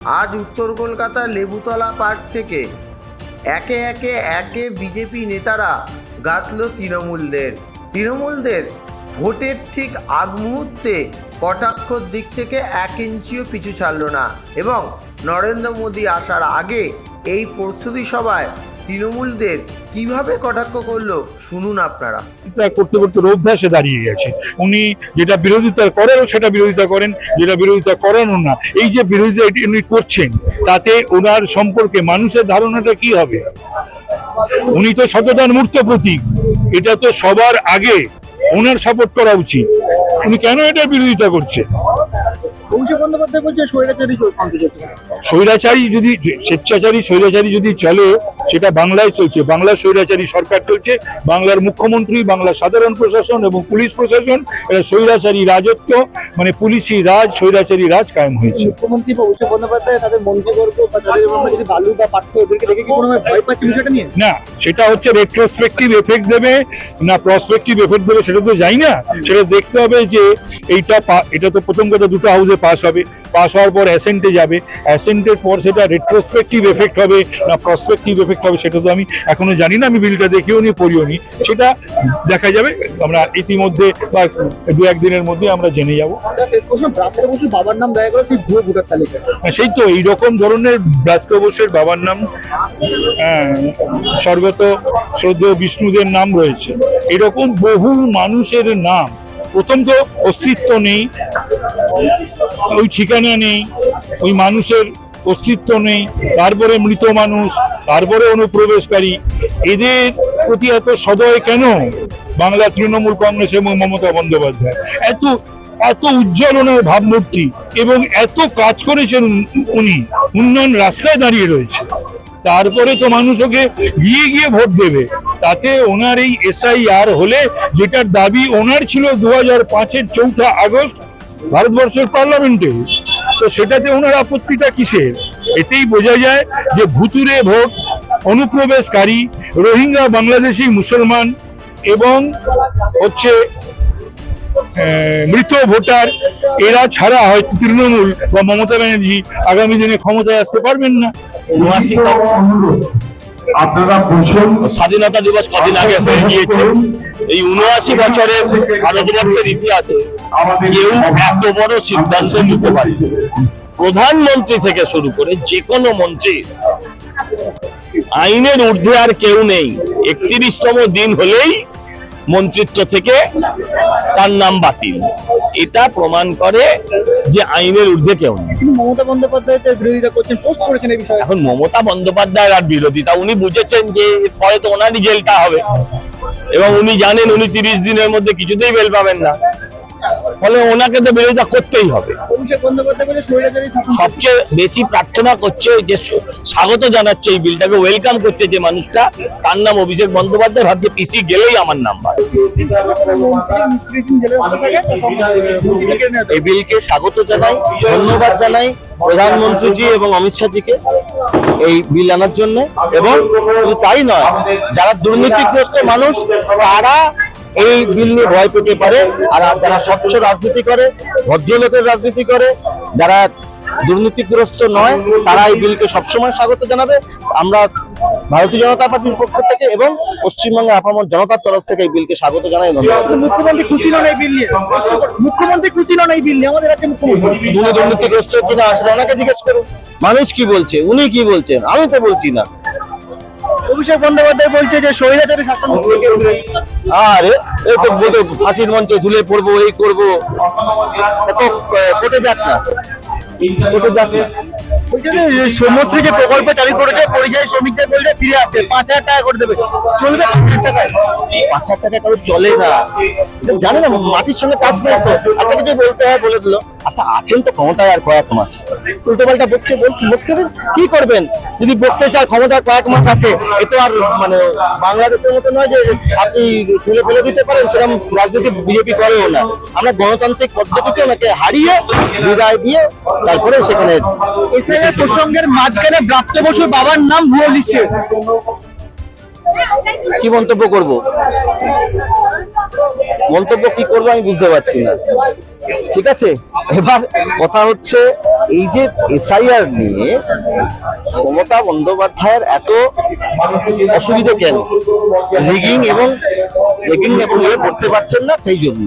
আজ উত্তর কলকাতার লেবুতলা পার্ক থেকে একে একে বিজেপি নেতারা গাঁথল তৃণমূলদের ভোটের ঠিক আগ মুহূর্তে কটাক্ষর দিক থেকে 1 ইঞ্চিও পিছু ছাড়ল না এবং নরেন্দ্র মোদী আসার আগে এই প্রস্তুতি সভায় তৃণমূলদের কিভাবে কটাক্ষ করলো শুনুন আপনারা। করতে করতে অভ্যাসে দাঁড়িয়ে গেছে। উনি যেটা বিরোধিতা করেন সেটা বিরোধিতা করেন, যেটা বিরোধিতা করেন না। এই যে বিরোধিতা উনি করছেন তাতে ওনার সম্পর্কে মানুষের ধারণাটা কি হবে? উনি তো সততার মূর্ত প্রতীক, এটা তো সবার আগে ওনার সাপোর্ট করা উচিত। উনি কেন এটার বিরোধিতা করছে? স্বৈরাচারী যদি স্বৈরাচারী যদি চলে, সেটা বাংলায় চলছে, বাংলার স্বৈরাচারী সরকার চলছে, বাংলার মুখ্যমন্ত্রী, বাংলার সাধারণ প্রশাসন এবং পুলিশ প্রশাসন, এটা স্বৈরাচারী রাজত্ব, মানে পুলিশি রাজ, স্বৈরাচারী রাজ কায়েম হয়েছে। মুখ্যমন্ত্রী অভিষেক বন্দ্যোপাধ্যায় তাদের মন্ত্রীবর্গ বা তাদের যদি বালু বা পার্থ ওদেরকে দেখে কি কোনো ভয় পাচ্ছে বিষয়টা নিয়ে? না, সেটা হচ্ছে রেট্রোস্পেক্টিভ এফেক্ট দেবে না প্রসপেক্টিভ এফেক্ট দেবে সেটা তো জানি না। সেটা দেখতে হবে যে এটা তো প্রথম কথা দুটো হাউসে পাস হবে, পাস হওয়ার পর অ্যাসেন্টে যাবে, অ্যাসেন্টের পর সেটা রেট্রোস্পেক্টিভ এফেক্ট হবে না প্রসপেক্টিভ এফেক্ট হবে সেটা তো আমি এখনো জানি না। আমি বিলটা দেখেও নি, পড়িও নি, সেটা দেখা যাবে। আমরা ইতিমধ্যে বা 2-1 দিনের মধ্যে আমরা জেনে যাবো। বাবার নাম দয়া করে ভুয়ো ভোটার তালিকা, সেই তো এইরকম ধরনের ব্রাত্য বসুর বাবার নাম, স্বর্গত শ্রদ্ধেয় বিষ্ণুদের নাম রয়েছে, এরকম বহু মানুষের নাম। প্রথম তো অস্তিত্ব নেই, ওই ঠিকানা নেই, ওই মানুষের অস্তিত্ব নেই, তারপরে মৃত মানুষ, তারপরে অনুপ্রবেশকারী। এদের প্রতি এত সদয় কেন বাংলা তৃণমূল কংগ্রেস এবং মমতা বন্দ্যোপাধ্যায়? এত উজ্জ্বল ওনার ভাবমূর্তি এবং এত কাজ করেছেন উনি, উন্নয়ন রাস্তায় দাঁড়িয়ে রয়েছে, তারপরে তো মানুষ ওকে গিয়ে ভোট দেবে। তাতে ওনার এই SIR হলে, যেটার দাবি ওনার ছিল 2005-এর 4 আগস্ট ভারতবর্ষের পার্লামেন্টে, তো সেটাতে ওনার আপত্তিটা কিসের? এতেই বোঝা যায় যে ভুতুরে ভোট, অনুপ্রবেশকারী, রোহিঙ্গা বাংলাদেশি মুসলমান এবং হচ্ছে মৃত ভোটার, এরা ছাড়া হয়তো তৃণমূল বা মমতা ব্যানার্জি আগামী দিনে ক্ষমতায় আসতে পারবেন না। আপনারা বসুন। স্বাধীনতা দিবস কদিন আগে হয়ে গিয়েছে। এই 79 বছরের ভারতবর্ষের ইতিহাসে কেউ এত বড় সিদ্ধান্ত নিতে পারে, প্রধানমন্ত্রী থেকে শুরু করে যে কোনো মন্ত্রী। আইনের ঊর্ধ্বে আর কেউ নেই। 31তম দিন হলেই মন্ত্রিত্ব থেকে তার নাম বাতিল। এটা প্রমাণ করে যে আইনের ঊর্ধ্বে কেউ নেই। মমতা বন্দ্যোপাধ্যায় বিরোধিতা করছেন, পোস্ট করেছেন এই বিষয়ে। এখন মমতা বন্দ্যোপাধ্যায়ের আর বিরোধিতা, উনি বুঝেছেন যে পরে তো ওনারই জেলটা হবে এবং উনি জানেন উনি 30 দিনের মধ্যে কিছুতেই বেল পাবেন না, ফলে ওনাকে তো বিরোধিতা করতেই হবে। অভিষেক বন্দ্যোপাধ্যায় বলে স্বৈরাচারী শাসন। সবচেয়ে বেশি প্রার্থনা করছে, যে স্বাগত জানাচ্ছে এই বিলটাকে, ওয়েলকাম করছে যে মানুষটা, তার নাম অভিষেক বন্দ্যোপাধ্যায়। ভাবছে পিসি গেলেই আমার নাম হয়। এই বিলকে স্বাগত জানাই, ধন্যবাদ জানাই প্রধানমন্ত্রীজি এবং অমিত শাহজিকে এই বিল আনার জন্য। এবং শুধু তাই নয়, যারা দুর্নীতিগ্রস্ত মানুষ তারা এই বিল নিয়ে ভয় পেতে পারে, আর যারা স্বচ্ছ রাজনীতি করে, ভদ্রলোকের রাজনীতি করে, যারা দুর্নীতিগ্রস্ত নয়, তারা এই বিলকে সবসময় স্বাগত জানাবে। আমরা ভারতীয় জনতা পার্টির পক্ষ থেকে এবং পশ্চিমবঙ্গের আপামর জনতার তরফ থেকে এই বিলকে স্বাগত জানাই। মুখ্যমন্ত্রী খুশি নন এই বিল নিয়ে? মুখ্যমন্ত্রী খুশি নন এই বিল নিয়ে? আমাদের রাজ্যে মুখ্যমন্ত্রী দুর্নীতিগ্রস্ত কিনা আসলে ওনাকে জিজ্ঞেস করুন। মানুষ কি বলছে, উনি কি বলছেন, আমি তো বলছি না। অভিষেক বন্দ্যোপাধ্যায় বলছে যে স্বৈরাচারী শাসন। আরে এই তো ফাঁসির মঞ্চে ঝুলে পড়বো, এই করবো, কোর্টে যাক না, কোর্টে যাক না। সমস্ত যে প্রকল্প চালু করেছে, পরিযায়ী শ্রমিকদের বলছে ফিরে আসতে 5,000 টাকা করে দেবে, চলবে 5,000 টাকায়? 5,000 টাকা কারো চলে না, জানে না, মাটির সঙ্গে কাজ নেই তো। একটা কিছু বলতে হয় বলে দিল। আচ্ছা, আছেন তো ক্ষমতায় আর কয়েক মাস, উল্টো পাল্টা বকতে দিন, কি করবেন? যদি বকতে চায় ক্ষমতায় কয়েক মাস আছে, এ তো আর মানে বাংলাদেশের মতো নয় যে আপনি ফেলে দিতে পারেন। সেরকম রাজনীতি বিজেপি করেও না। আমরা গণতান্ত্রিক পদ্ধতিতে ওনাকে হারিয়ে বিদায় দিয়ে তারপরে সেখানে প্রসঙ্গের মাঝখানে ব্রাত্য বসুর বাবার নাম ভুয়ো লিস্টে। কি মন্তব্য করব? মন্তব্য কি করবো আমি বুঝতে পারছি না। ঠিক আছে, এবার কথা হচ্ছে এই যে এসআইআর নিয়ে মমতা বন্দ্যোপাধ্যায়ের এত অসুবিধা কেন? রিগিং এবং এ করতে পারছেন না সেই জন্য।